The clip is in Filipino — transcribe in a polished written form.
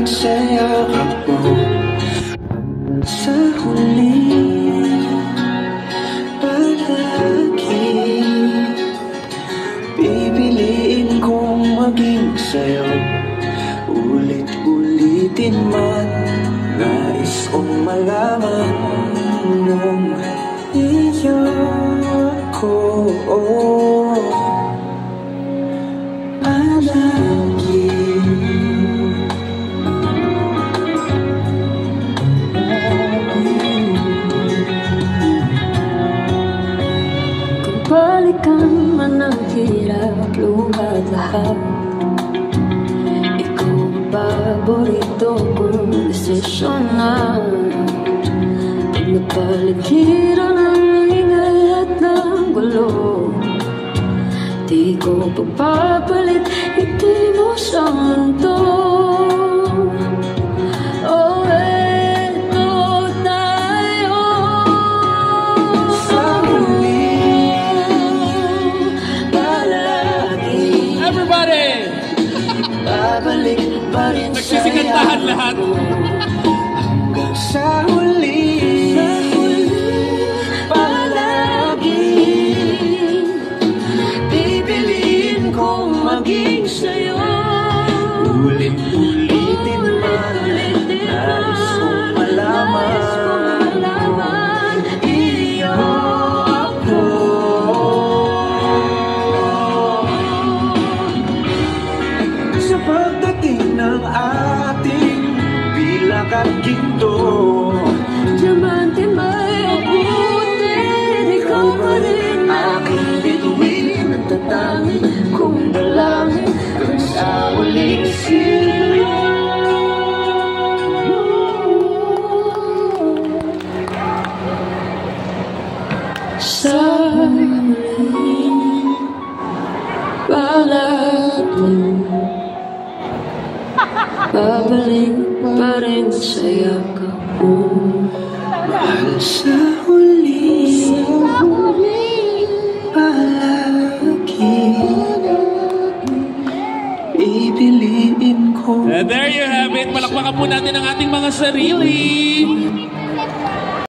rin sa yakap mo. Sa huli, palagi pipiliin kong maging sa'yo. Ulit-ulitin man, nais kong malaman mong iyo ko. Palagi kung balikan man ang hirap, luhat lahat, ikaw ang paborito kong desisyon na. Pag napaligiran ang ingay at ng gulo, di ko pagpapalit, hindi mo sa mundo. Oh, eto tayo sa huli, palagi. Everybody! Babalik pa rin sa Nagsisikantahan lahat. hanggang sa huli, palagi pipiliin kong maging sa'yo. Ulit-ulitin man, nais kong malaman iyo ako. Sa pagdating ng ating pilak at ginto, diamante may abutin, ikaw pa rin aking bituin at tatangin kong dalangin hanggang sa huling sila. sa muling palagi. Babalik pa rin sa yakap mo. Mahal sa huli, palagi pipiliin ko. And there you have it. Palakpakan po natin ang ating mga sarili.